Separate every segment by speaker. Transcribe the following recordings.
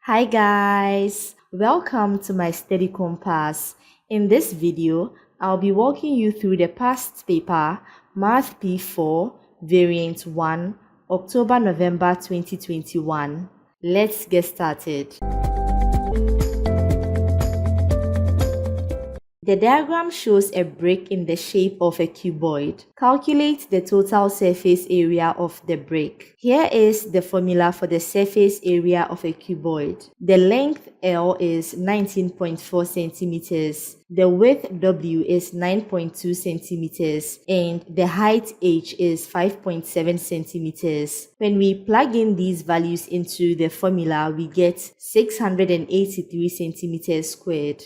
Speaker 1: Hi guys, welcome to my study compass. In this video, I'll be walking you through the past paper, Math P4, Variant 1, October November 2021. Let's get started. The diagram shows a brick in the shape of a cuboid. Calculate the total surface area of the brick. Here is the formula for the surface area of a cuboid. The length L is 19.4 centimeters. The width W is 9.2 centimeters and the height H is 5.7 centimeters. When we plug in these values into the formula, we get 683 centimeters squared.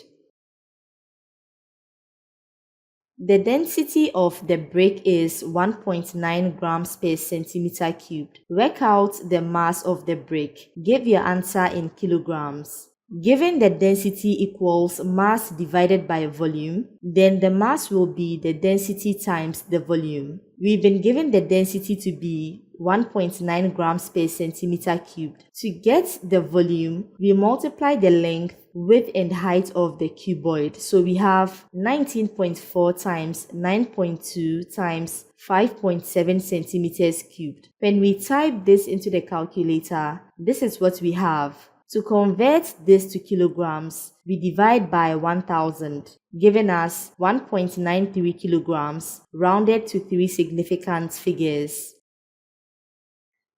Speaker 1: The density of the brick is 1.9 grams per centimeter cubed. Work out the mass of the brick. Give your answer in kilograms. Given the density equals mass divided by volume, then the mass will be the density times the volume. We've been given the density to be 1.9 grams per centimeter cubed. To get the volume, we multiply the length, width and height of the cuboid. So we have 19.4 times 9.2 times 5.7 centimeters cubed. When we type this into the calculator, this is what we have. To convert this to kilograms, we divide by 1000, giving us 1.93 kilograms, rounded to 3 significant figures.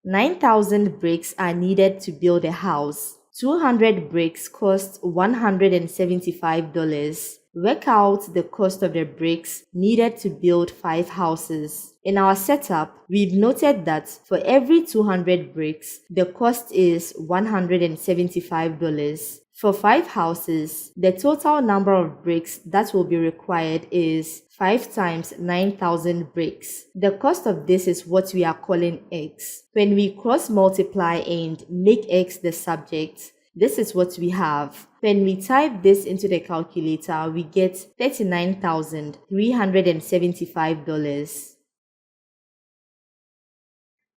Speaker 1: 9,000 bricks are needed to build a house. 200 bricks cost $175. Work out the cost of the bricks needed to build 5 houses. In our setup, we've noted that for every 200 bricks, the cost is $175. For 5 houses, the total number of bricks that will be required is 5 times 9,000 bricks. The cost of this is what we are calling X. When we cross multiply and make X the subject, this is what we have. When we type this into the calculator, we get $39,375.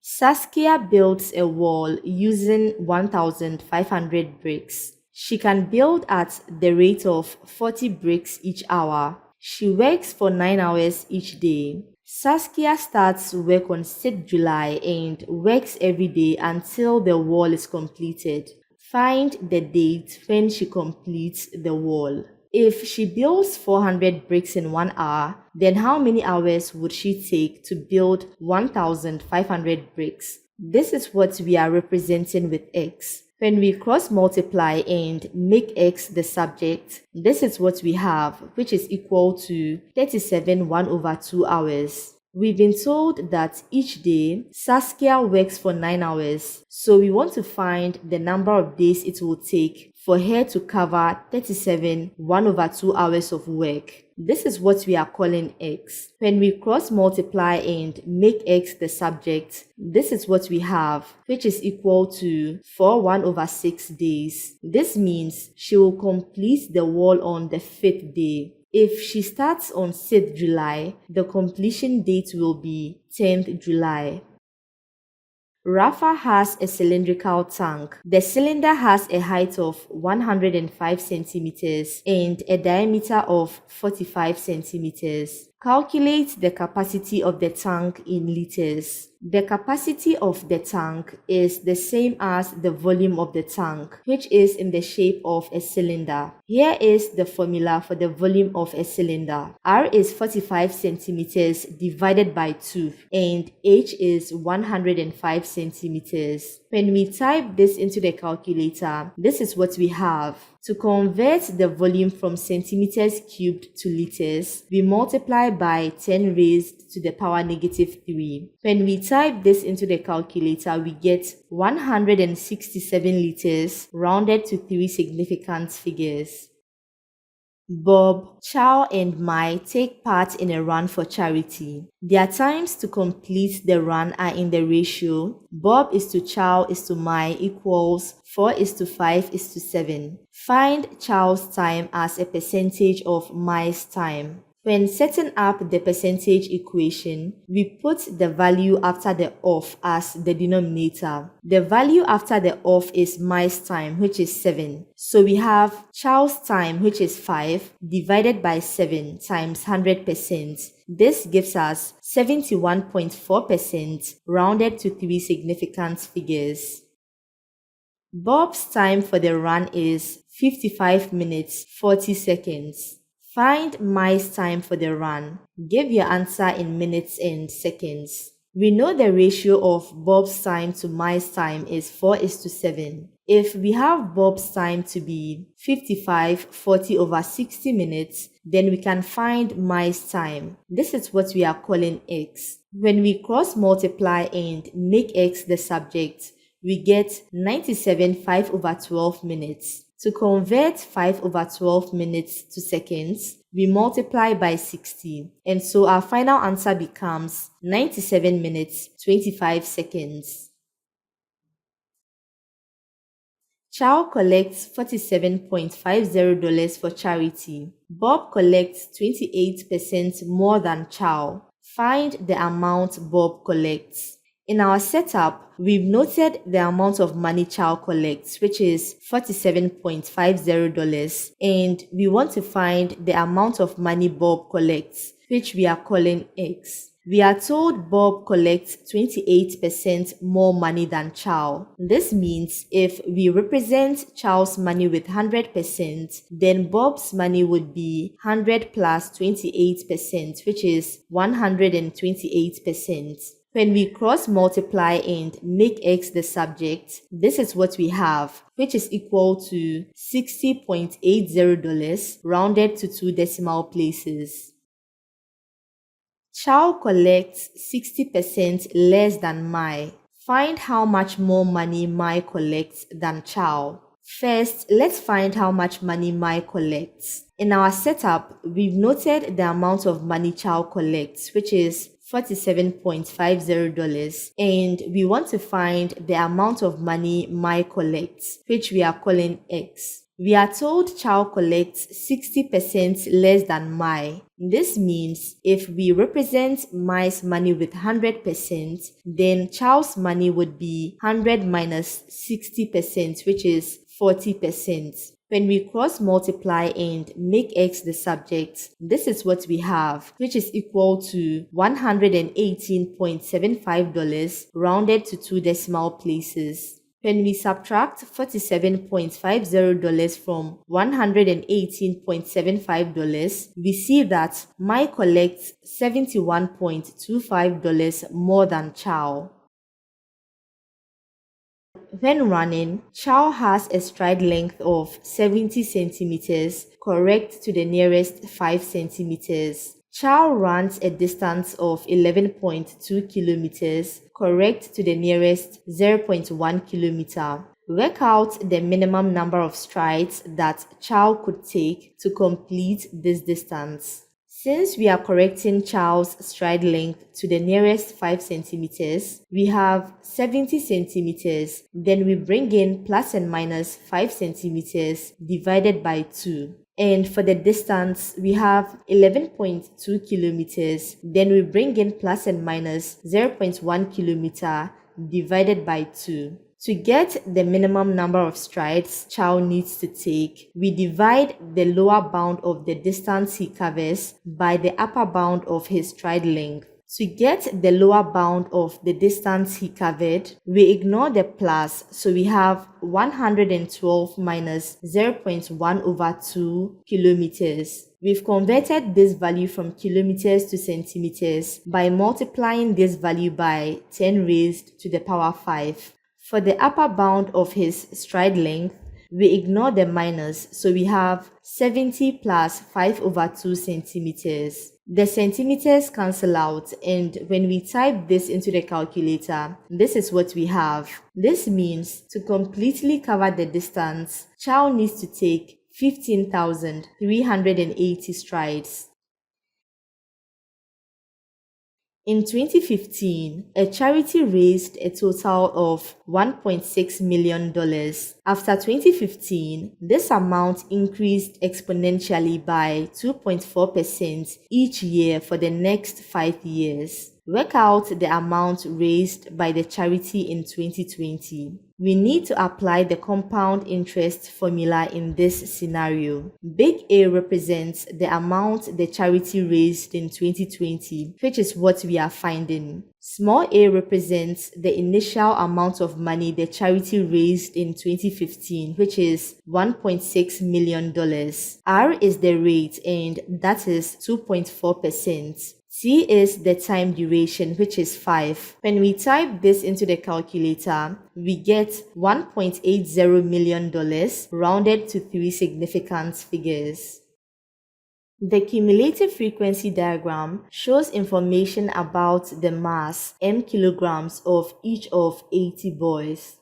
Speaker 1: Saskia builds a wall using 1,500 bricks. She can build at the rate of 40 bricks each hour. She works for 9 hours each day. Saskia starts work on 6th July and works every day until the wall is completed. Find the date when she completes the wall. If she builds 400 bricks in 1 hour, then how many hours would she take to build 1,500 bricks? This is what we are representing with X. When we cross multiply and make X the subject, this is what we have, which is equal to 37 1/2 hours. We've been told that each day, Saskia works for 9 hours, so we want to find the number of days it will take for her to cover 37 1/2 hours of work. This is what we are calling X. When we cross multiply and make X the subject, this is what we have, which is equal to 4 1/6 days. This means she will complete the wall on the 5th day. If she starts on 6th July, the completion date will be 10th July. Rafa has a cylindrical tank. The cylinder has a height of 105 centimeters and a diameter of 45 centimeters. Calculate the capacity of the tank in liters. The capacity of the tank is the same as the volume of the tank, which is in the shape of a cylinder. Here is the formula for the volume of a cylinder. R is 45 centimeters divided by 2 and H is 105 centimeters. When we type this into the calculator, this is what we have. To convert the volume from centimeters cubed to liters, we multiply by 10 raised to the power -3. When we type this into the calculator, we get 167 liters, rounded to 3 significant figures. Bob, Chow and Mai take part in a run for charity. Their times to complete the run are in the ratio Bob is to Chow is to Mai equals 4:5:7. Find Chow's time as a percentage of Mai's time. When setting up the percentage equation, we put the value after the of as the denominator. The value after the of is Mai's time, which is 7. So we have Chow's time, which is 5, divided by 7 times 100%. This gives us 71.4% rounded to 3 significant figures. Bob's time for the run is 55 minutes 40 seconds. Find Mai's time for the run. Give your answer in minutes and seconds. We know the ratio of Bob's time to Mai's time is 4:7. If we have Bob's time to be 55/40/60 minutes, then we can find Mai's time. This is what we are calling x. When we cross multiply and make x the subject, we get 97/5/12 minutes. To convert 5/12 minutes to seconds, we multiply by 60, and so our final answer becomes 97 minutes 25 seconds. Chow collects $47.50 for charity. Bob collects 28% more than Chow. Find the amount Bob collects. In our setup, we've noted the amount of money Chow collects, which is $47.50, and we want to find the amount of money Bob collects, which we are calling X. We are told Bob collects 28% more money than Chow. This means if we represent Chow's money with 100%, then Bob's money would be 100 plus 28%, which is 128%. When we cross multiply and make x the subject, this is what we have, which is equal to $60.80 rounded to 2 decimal places. Chow collects 60% less than Mai. Find how much more money Mai collects than Chow. First, let's find how much money Mai collects. In our setup, we've noted the amount of money Chow collects, which is $47.50, and we want to find the amount of money Mai collects, which we are calling X. We are told Chow collects 60% less than Mai. This means if we represent Mai's money with 100%, then Chow's money would be 100 minus 60%, which is 40%. When we cross multiply and make x the subject, this is what we have, which is equal to $118.75 rounded to 2 decimal places. When we subtract $47.50 from $118.75, we see that Mai collects $71.25 more than Chow. When running, Chow has a stride length of 70 centimeters, correct to the nearest 5 centimeters. Chow runs a distance of 11.2 kilometers, correct to the nearest 0.1 kilometer. Work out the minimum number of strides that Chow could take to complete this distance. Since we are correcting Chow's stride length to the nearest 5 centimeters, we have 70 centimeters, then we bring in plus and minus 5 centimeters divided by 2. And for the distance, we have 11.2 kilometers, then we bring in plus and minus 0.1 kilometer divided by 2. To get the minimum number of strides Chow needs to take, we divide the lower bound of the distance he covers by the upper bound of his stride length. To get the lower bound of the distance he covered, we ignore the plus, so we have 112 minus 0.1/2 kilometers. We've converted this value from kilometers to centimeters by multiplying this value by 10 raised to the power 5. For the upper bound of his stride length, we ignore the minus, so we have 70 plus 5/2 centimeters. The centimeters cancel out, and when we type this into the calculator, this is what we have. This means to completely cover the distance, Chow needs to take 15,380 strides. In 2015, a charity raised a total of $1.6 million. After 2015, this amount increased exponentially by 2.4% each year for the next 5 years. Work out the amount raised by the charity in 2020. We need to apply the compound interest formula in this scenario. Big A represents the amount the charity raised in 2020, which is what we are finding. Small a represents the initial amount of money the charity raised in 2015, which is $1.6 million. R is the rate, and that is 2.4%. T is the time duration, which is 5. When we type this into the calculator, we get $1.80 million rounded to 3 significant figures. The cumulative frequency diagram shows information about the mass, m kilograms, of each of 80 boys.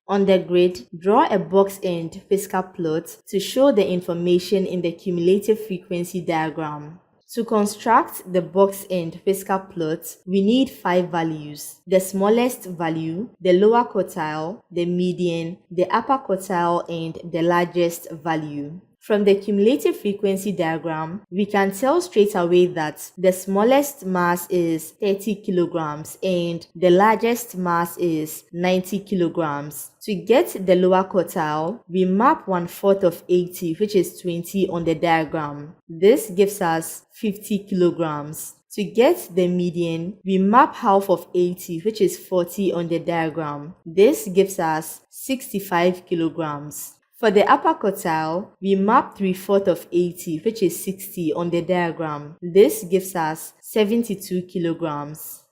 Speaker 1: On the grid, draw a box and Fisker plot to show the information in the cumulative frequency diagram. To construct the box and Fisker plot, we need 5 values: the smallest value, the lower quartile, the median, the upper quartile, and the largest value. From the cumulative frequency diagram, we can tell straight away that the smallest mass is 30 kilograms and the largest mass is 90 kilograms. To get the lower quartile, we map 1/4 of 80, which is 20, on the diagram. This gives us 50 kilograms. To get the median, we map half of 80, which is 40, on the diagram. This gives us 65 kilograms. For the upper quartile, we map 3/4 of 80, which is 60, on the diagram. This gives us 72 kilograms.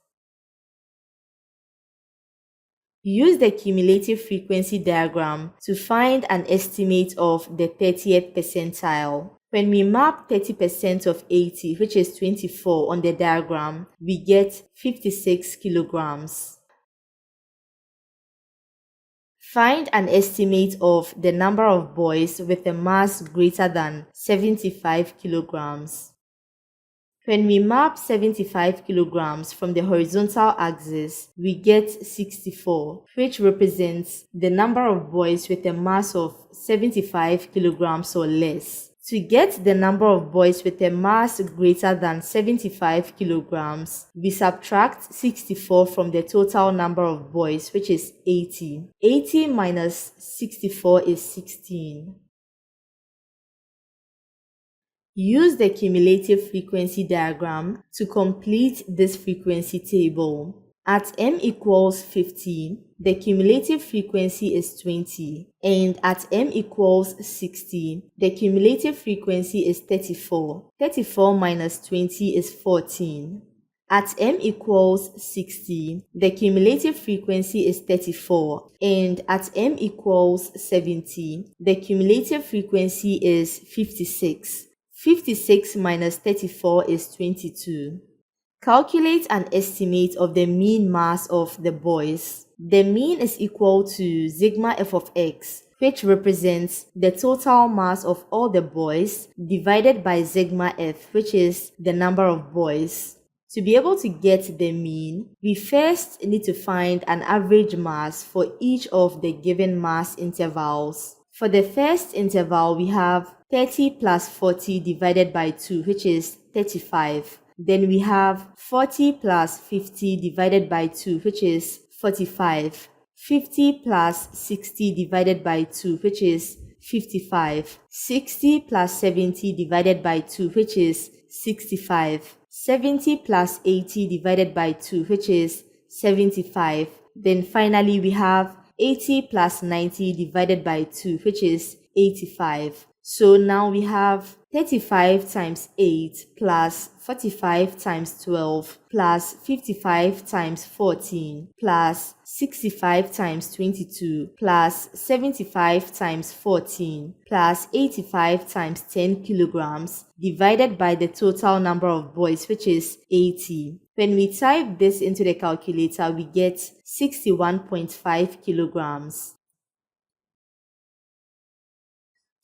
Speaker 1: Use the cumulative frequency diagram to find an estimate of the 30th percentile. When we map 30% of 80, which is 24, on the diagram, we get 56 kilograms. Find an estimate of the number of boys with a mass greater than 75 kilograms. When we map 75 kilograms from the horizontal axis, we get 64, which represents the number of boys with a mass of 75 kilograms or less. To get the number of boys with a mass greater than 75 kilograms, we subtract 64 from the total number of boys, which is 80. 80 minus 64 is 16. Use the cumulative frequency diagram to complete this frequency table. At m equals 15, the cumulative frequency is 20, and at m equals 60, the cumulative frequency is 34. 34 minus 20 is 14. At m equals 60, the cumulative frequency is 34, and at m equals 70, the cumulative frequency is 56. 56 minus 34 is 22. Calculate an estimate of the mean mass of the boys. The mean is equal to sigma f of x, which represents the total mass of all the boys, divided by sigma f, which is the number of boys. To be able to get the mean, we first need to find an average mass for each of the given mass intervals. For the first interval, we have 30 plus 40 divided by 2, which is 35. Then we have 40 plus 50 divided by 2, which is 45. 50 plus 60 divided by 2, which is 55. 60 plus 70 divided by 2, which is 65. 70 plus 80 divided by 2, which is 75. Then finally we have 80 plus 90 divided by 2, which is 85. So now we have 35 times 8 plus 45 times 12 plus 55 times 14 plus 65 times 22 plus 75 times 14 plus 85 times 10 kilograms divided by the total number of boys, which is 80. When we type this into the calculator, we get 61.5 kilograms.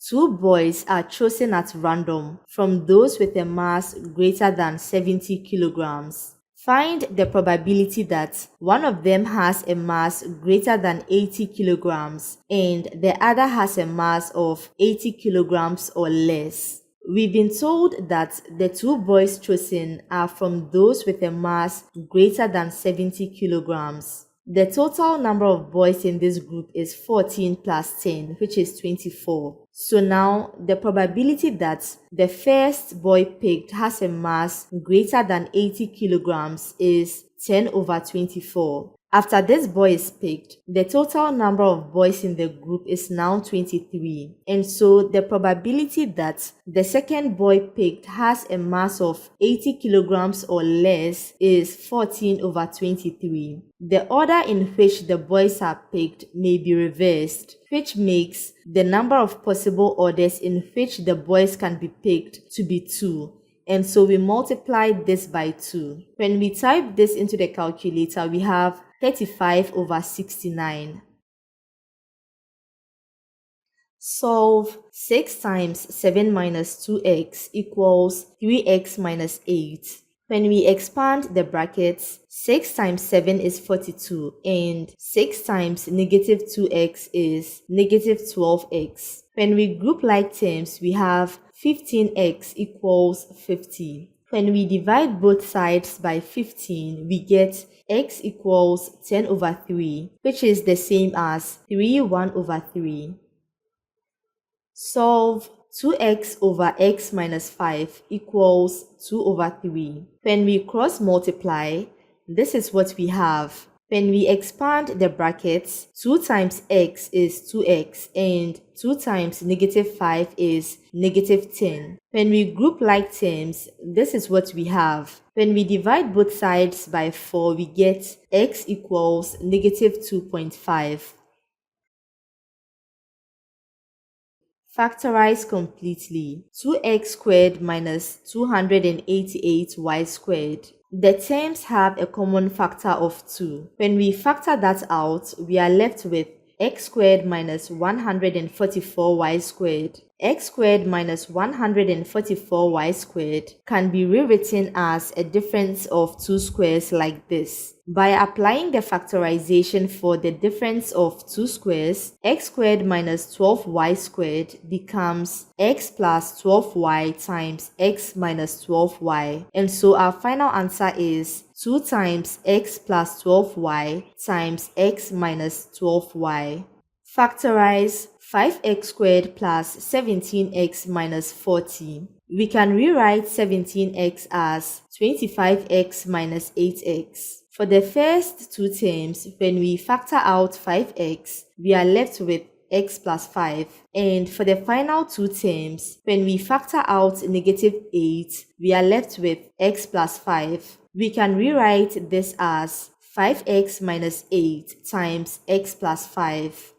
Speaker 1: 2 boys are chosen at random from those with a mass greater than 70 kilograms. Find the probability that one of them has a mass greater than 80 kilograms and the other has a mass of 80 kilograms or less. We've been told that the 2 boys chosen are from those with a mass greater than 70 kilograms. The total number of boys in this group is 14 plus 10, which is 24. So now, the probability that the first boy picked has a mass greater than 80 kilograms is 10 over 24. After this boy is picked, the total number of boys in the group is now 23. And so the probability that the second boy picked has a mass of 80 kilograms or less is 14 over 23. The order in which the boys are picked may be reversed, which makes the number of possible orders in which the boys can be picked to be 2. And so we multiply this by 2. When we type this into the calculator, we have 35 over 69. Solve 6 times 7 minus 2x equals 3x minus 8. When we expand the brackets, 6 times 7 is 42 and 6 times negative 2x is negative 12x. When we group like terms, we have 15x equals 50. When we divide both sides by 15, we get x equals 10 over 3, which is the same as 1 over 3. Solve 2x over x minus 5 equals 2 over 3. When we cross multiply, this is what we have. When we expand the brackets, 2 times x is 2x and 2 times negative 5 is negative 10. When we group like terms, this is what we have. When we divide both sides by 4, we get x equals negative 2.5. Factorize completely. 2x squared minus 288y squared. The terms have a common factor of 2. When we factor that out, we are left with x squared minus 144y squared. X squared minus 144y squared can be rewritten as a difference of 2 squares like this. By applying the factorization for the difference of 2 squares, x squared minus 12y squared becomes x plus 12y times x minus 12y. And so our final answer is 2 times x plus 12y times x minus 12y. Factorize 5x squared plus 17x minus 40. We can rewrite 17x as 25x minus 8x. For the first two terms, when we factor out 5x, we are left with x plus 5. And for the final two terms, when we factor out negative 8, we are left with x plus 5. We can rewrite this as 5x minus 8 times x plus 5.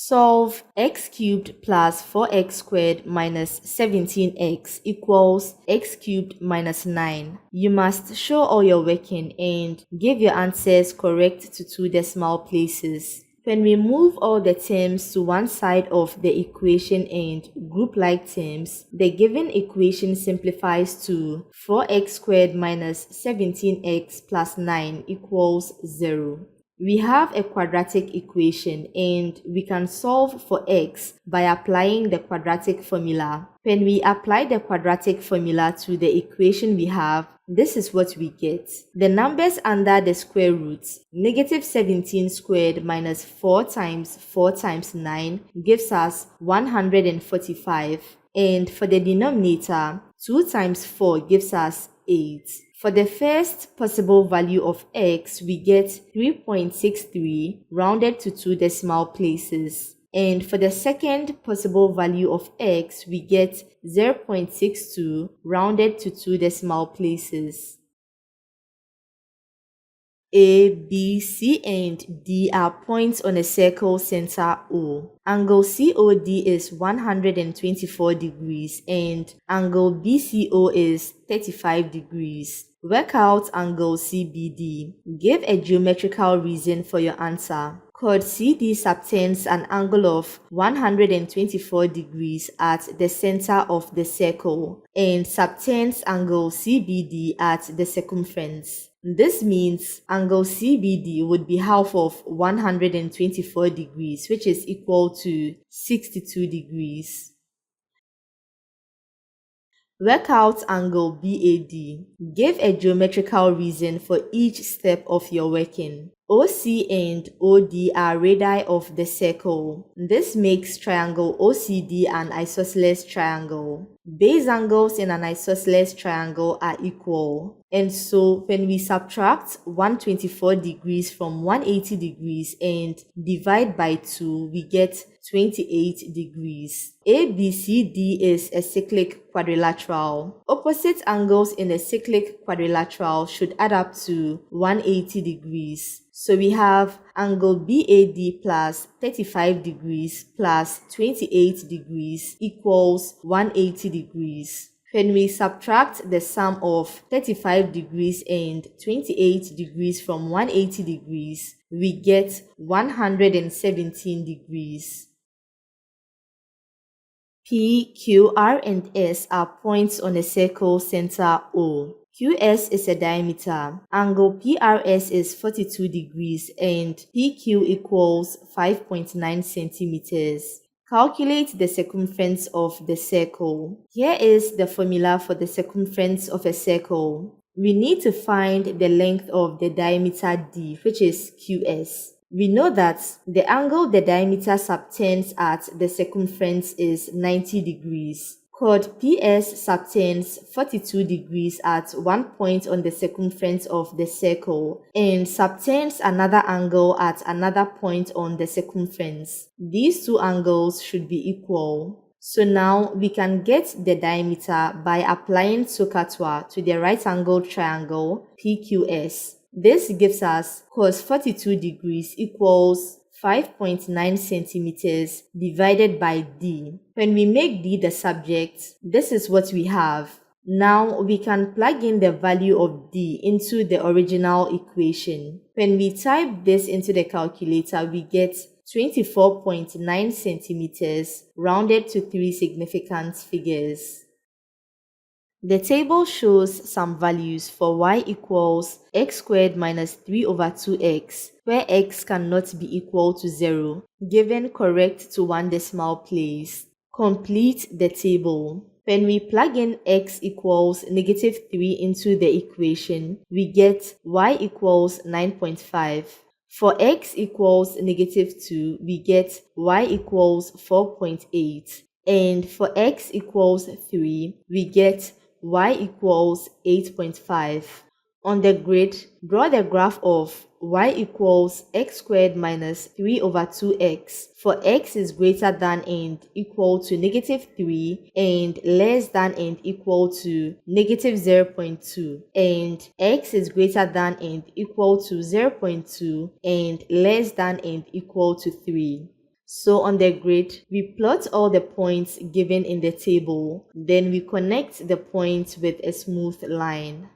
Speaker 1: Solve x cubed plus 4x squared minus 17x equals x cubed minus 9. You must show all your working and give your answers correct to 2 decimal places. When we move all the terms to one side of the equation and group like terms, the given equation simplifies to 4x squared minus 17x plus 9 equals 0. We have a quadratic equation and we can solve for x by applying the quadratic formula. When we apply the quadratic formula to the equation we have, this is what we get. The numbers under the square roots, negative 17 squared minus 4 times 9 gives us 145. And for the denominator, 2 times 4 gives us 8. For the first possible value of x, we get 3.63 rounded to 2 decimal places. And for the second possible value of x, we get 0.62 rounded to 2 decimal places. A, B, C, and D are points on a circle center O. Angle COD is 124 degrees and angle BCO is 35 degrees. Work out angle CBD. Give a geometrical reason for your answer. Chord CD subtends an angle of 124 degrees at the center of the circle and subtends angle CBD at the circumference. This means angle CBD would be half of 124 degrees, which is equal to 62 degrees. Work out angle BAD. Give a geometrical reason for each step of your working. OC and OD are radii of the circle. This makes triangle OCD an isosceles triangle. Base angles in an isosceles triangle are equal. And so when we subtract 124 degrees from 180 degrees and divide by 2, we get 28 degrees. ABCD is a cyclic quadrilateral. Opposite angles in a cyclic quadrilateral should add up to 180 degrees. So we have angle BAD plus 35 degrees plus 28 degrees equals 180 degrees. When we subtract the sum of 35 degrees and 28 degrees from 180 degrees, we get 117 degrees. P, Q, R, and S are points on a circle center O. QS is a diameter. Angle PRS is 42 degrees and PQ equals 5.9 centimeters. Calculate the circumference of the circle. Here is the formula for the circumference of a circle. We need to find the length of the diameter D, which is QS. We know that the angle the diameter subtends at the circumference is 90 degrees. Chord PS subtends 42 degrees at one point on the circumference of the circle and subtends another angle at another point on the circumference. These two angles should be equal. So now we can get the diameter by applying SOHCAHTOA to the right-angled triangle PQS. This gives us cos 42 degrees equals 5.9 centimeters divided by D. When we make D the subject, this is what we have. Now we can plug in the value of D into the original equation. When we type this into the calculator, we get 24.9 centimeters rounded to 3 significant figures. The table shows some values for y equals x squared minus 3 over 2x, where x cannot be equal to 0, given correct to one decimal place. Complete the table. When we plug in x equals negative 3 into the equation, we get y equals 9.5. For x equals negative 2, we get y equals 4.8. And for x equals 3, we get y equals 8.5. On the grid, draw the graph of y equals x squared minus 3 over 2x for x is greater than and equal to negative 3 and less than and equal to negative 0.2, and x is greater than and equal to 0.2 and less than and equal to 3. So on the grid, we plot all the points given in the table, then we connect the points with a smooth line.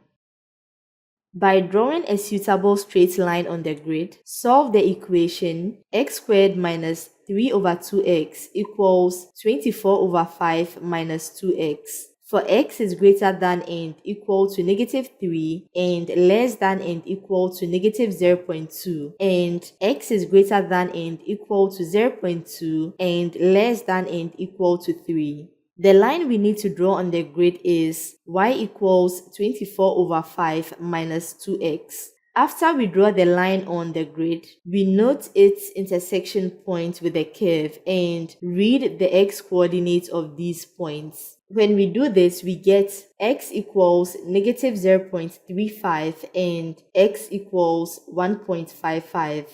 Speaker 1: By drawing a suitable straight line on the grid, solve the equation x squared minus 3 over 2x equals 24 over 5 minus 2x. For x is greater than and equal to negative 3 and less than and equal to negative 0.2, and x is greater than and equal to 0.2 and less than and equal to 3. The line we need to draw on the grid is y equals 24 over 5 minus 2x. After we draw the line on the grid, we note its intersection point with the curve and read the x-coordinates of these points. When we do this, we get x equals negative 0.35 and x equals 1.55.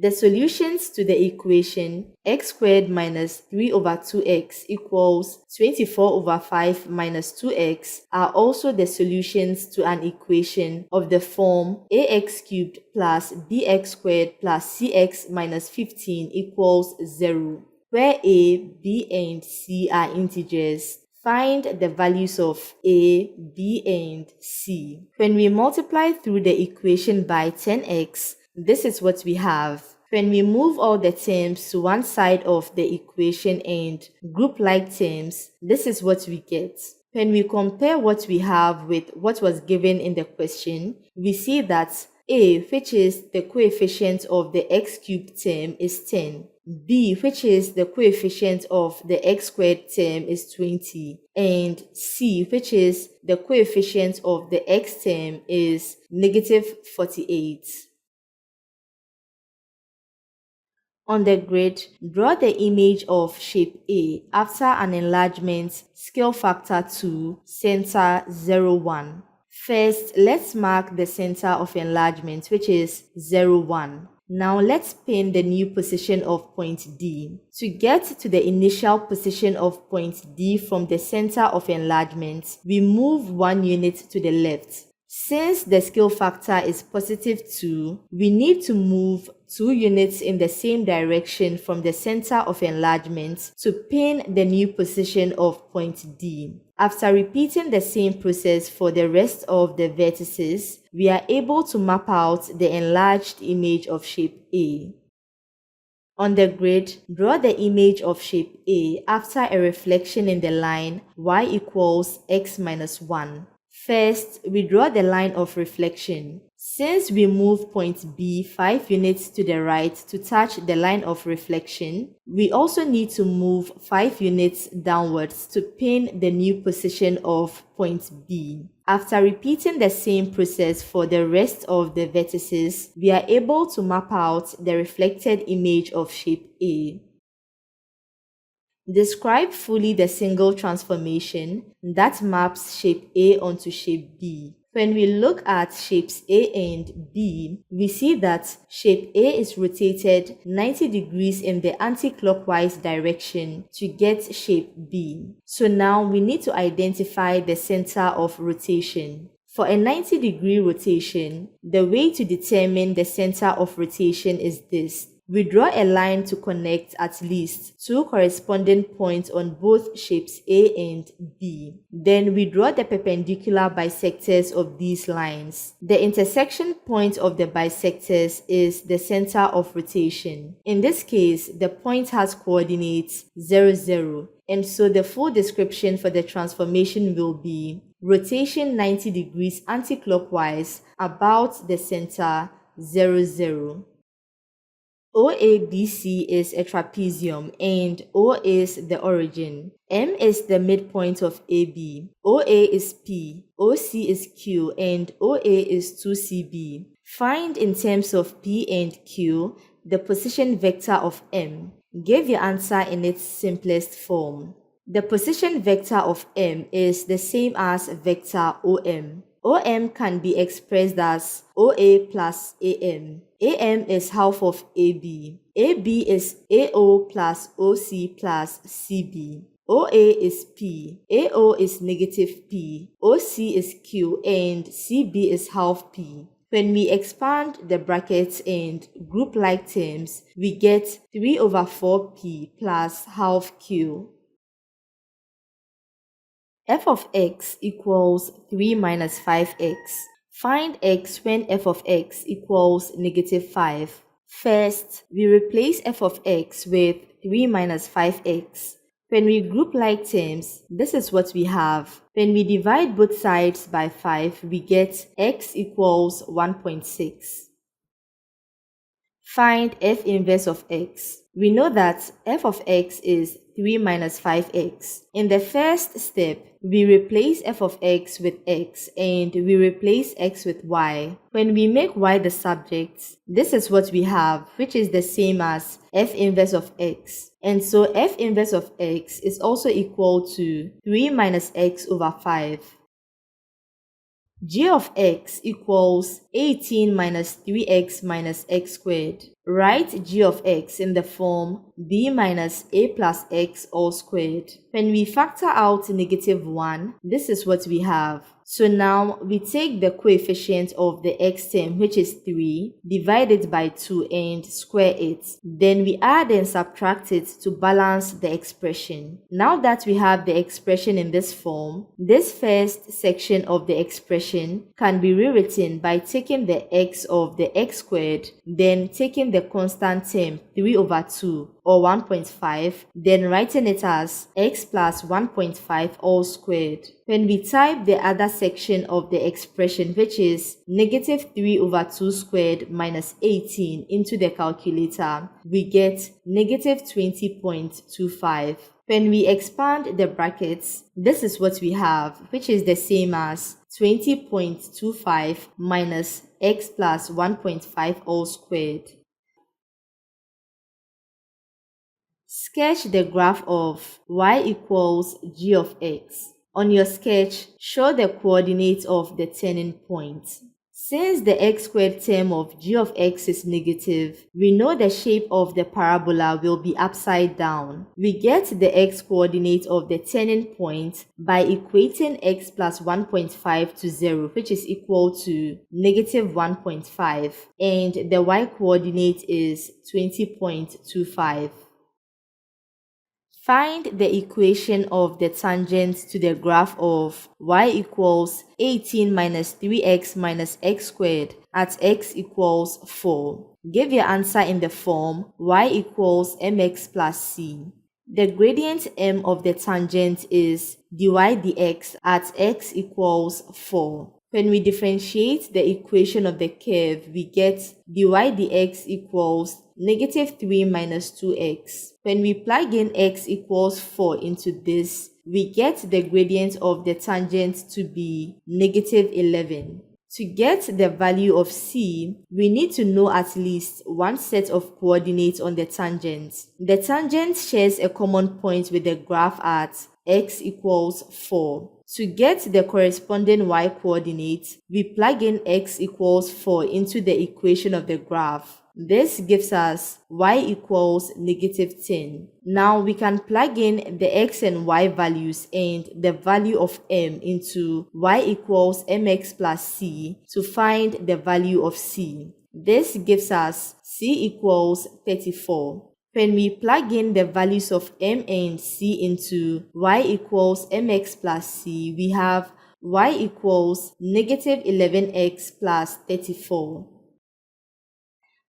Speaker 1: The solutions to the equation x squared minus 3 over 2x equals 24 over 5 minus 2x are also the solutions to an equation of the form ax cubed plus bx squared plus cx minus 15 equals 0, where a, b, and c are integers. Find the values of a, b, and c. When we multiply through the equation by 10x, this is what we have. When we move all the terms to one side of the equation and group like terms, this is what we get. When we compare what we have with what was given in the question, we see that a, which is the coefficient of the x cubed term, is 10. B, which is the coefficient of the x squared term, is 20. And C, which is the coefficient of the x term, is negative 48. On the grid, draw the image of shape A after an enlargement, scale factor 2, center 0, 1. First, let's mark the center of enlargement, which is 0, 1. Now let's pin the new position of point D. To get to the initial position of point D from the center of enlargement, we move 1 unit to the left. Since the scale factor is positive 2, we need to move 2 units in the same direction from the center of enlargement to pin the new position of point D. After repeating the same process for the rest of the vertices, we are able to map out the enlarged image of shape A. On the grid, draw the image of shape A after a reflection in the line y equals x minus 1. First, we draw the line of reflection. Since we move point B 5 units to the right to touch the line of reflection, we also need to move 5 units downwards to pin the new position of point B. After repeating the same process for the rest of the vertices, we are able to map out the reflected image of shape A. Describe fully the single transformation that maps shape A onto shape B. When we look at shapes A and B, we see that shape A is rotated 90 degrees in the anti-clockwise direction to get shape B. So now we need to identify the center of rotation. For a 90-degree rotation, the way to determine the center of rotation is this. We draw a line to connect at least 2 corresponding points on both shapes A and B. Then we draw the perpendicular bisectors of these lines. The intersection point of the bisectors is the center of rotation. In this case, the point has coordinates 0, 0. And so the full description for the transformation will be rotation 90 degrees anti-clockwise about the center 0, 0. OABC is a trapezium and O is the origin. M is the midpoint of AB. OA is P, OC is Q, and OA is 2CB. Find in terms of P and Q the position vector of M. Give your answer in its simplest form. The position vector of M is the same as vector OM. OM can be expressed as OA plus AM. AM is half of AB. AB is AO plus OC plus CB. OA is P. AO is negative P. OC is Q and CB is half P. When we expand the brackets and group like terms, we get 3 over 4P plus half Q. F of x equals 3 minus 5x. Find x when f of x equals negative 5. First, we replace f of x with 3 minus 5x. When we group like terms, this is what we have. When we divide both sides by 5, we get x equals 1.6. Find f inverse of x. We know that f of x is 3 minus 5x. In the first step, we replace f of x with x and we replace x with y. When we make y the subject, this is what we have, which is the same as f inverse of x. And so f inverse of x is also equal to 3 minus x over 5. G of x equals 18 minus 3x minus x squared. Write g of x in the form b minus a plus x all squared. When we factor out negative 1, this is what we have. So now we take the coefficient of the x term, which is 3, divide it by 2 and square it. Then we add and subtract it to balance the expression. Now that we have the expression in this form, this first section of the expression can be rewritten by taking the x of the x squared, then taking the constant term 3 over 2 or 1.5, then writing it as x plus 1.5 all squared. When we type the other section of the expression, which is negative 3 over 2 squared minus 18 into the calculator, we get negative 20.25. When we expand the brackets, this is what we have, which is the same as 20.25 minus x plus 1.5 all squared. Sketch the graph of y equals g of x. On your sketch, show the coordinates of the turning point. Since the x squared term of g of x is negative, we know the shape of the parabola will be upside down. We get the x coordinate of the turning point by equating x plus 1.5 to 0, which is equal to negative 1.5, and the y coordinate is 20.25. Find the equation of the tangent to the graph of y equals 18 minus 3x minus x squared at x equals 4. Give your answer in the form y equals mx plus c. The gradient m of the tangent is dy dx at x equals 4. When we differentiate the equation of the curve, we get dy dx equals negative 3 minus 2x. When we plug in x equals 4 into this, we get the gradient of the tangent to be negative 11. To get the value of c, we need to know at least one set of coordinates on the tangent. The tangent shares a common point with the graph at x equals 4. To get the corresponding y coordinate, we plug in x equals 4 into the equation of the graph. This gives us y equals negative 10. Now we can plug in the x and y values and the value of m into y equals mx plus c to find the value of c. This gives us c equals 34. When we plug in the values of m and c into y equals mx plus c, we have y equals negative 11x plus 34.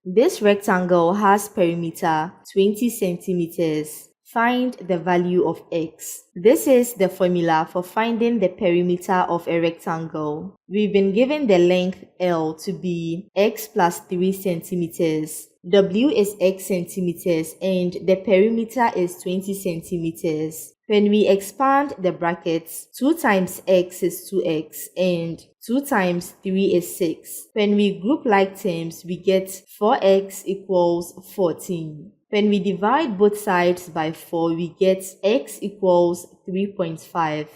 Speaker 1: This rectangle has perimeter 20 centimeters. Find the value of x. This is the formula for finding the perimeter of a rectangle. We've been given the length L to be x plus 3 centimeters. W is x centimeters and the perimeter is 20 centimeters. When we expand the brackets, 2 times x is 2x and 2 times 3 is 6. When we group like terms, we get 4x equals 14. When we divide both sides by 4, we get x equals 3.5.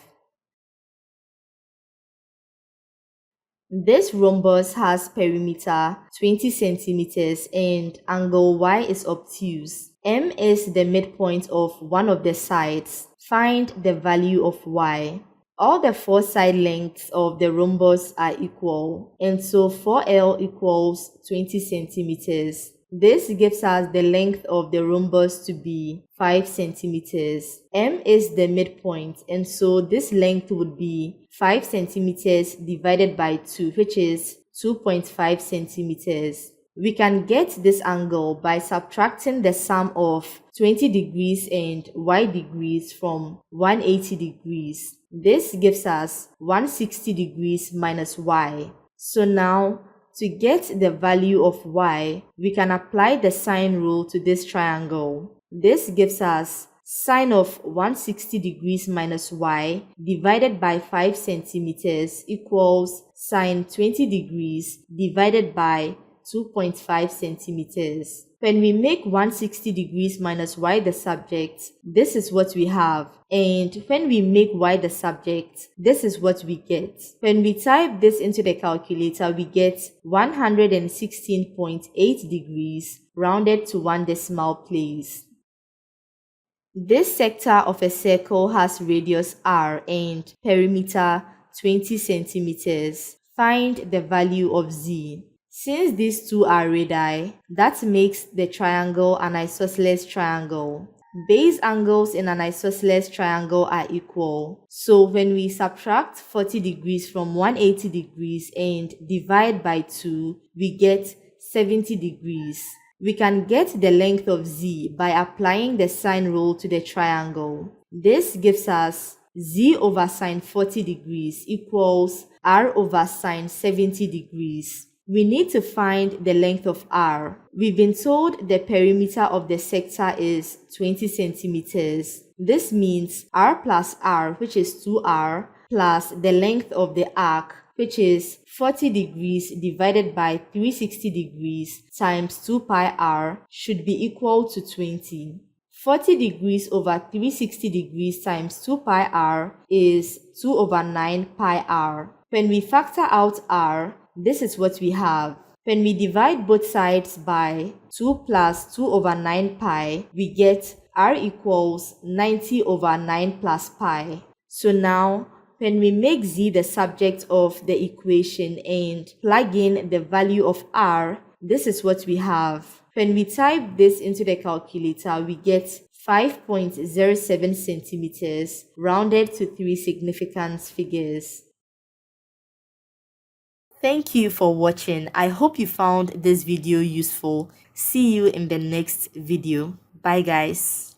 Speaker 1: This rhombus has perimeter 20 centimeters and angle y is obtuse. M is the midpoint of one of the sides. Find the value of y. All the 4 side lengths of the rhombus are equal, and so 4L equals 20 centimeters. This gives us the length of the rhombus to be 5 centimeters. M is the midpoint, and so this length would be 5 centimeters divided by 2, which is 2.5 centimeters. We can get this angle by subtracting the sum of 20 degrees and y degrees from 180 degrees. This gives us 160 degrees minus y. So now, to get the value of y, we can apply the sine rule to this triangle. This gives us sine of 160 degrees minus y divided by 5 centimeters equals sine 20 degrees divided by 2.5 centimeters. When we make 160 degrees minus y the subject, this is what we have. And when we make y the subject, this is what we get. When we type this into the calculator, we get 116.8 degrees rounded to 1 decimal place. This sector of a circle has radius r and perimeter 20 centimeters. Find the value of z. Since these two are radii, that makes the triangle an isosceles triangle. Base angles in an isosceles triangle are equal. So when we subtract 40 degrees from 180 degrees and divide by 2, we get 70 degrees. We can get the length of z by applying the sine rule to the triangle. This gives us z over sine 40 degrees equals r over sine 70 degrees. We need to find the length of r. We've been told the perimeter of the sector is 20 centimeters. This means r plus r, which is 2r, plus the length of the arc, which is 40 degrees divided by 360 degrees times 2 pi r, should be equal to 20. 40 degrees over 360 degrees times 2 pi r is 2 over 9 pi r. When we factor out r, this is what we have. When we divide both sides by 2 plus 2 over 9 pi, we get r equals 90 over 9 plus pi. So now, when we make z the subject of the equation and plug in the value of r, this is what we have. When we type this into the calculator, we get 5.07 centimeters rounded to 3 significant figures. Thank you for watching. I hope you found this video useful. See you in the next video. Bye guys.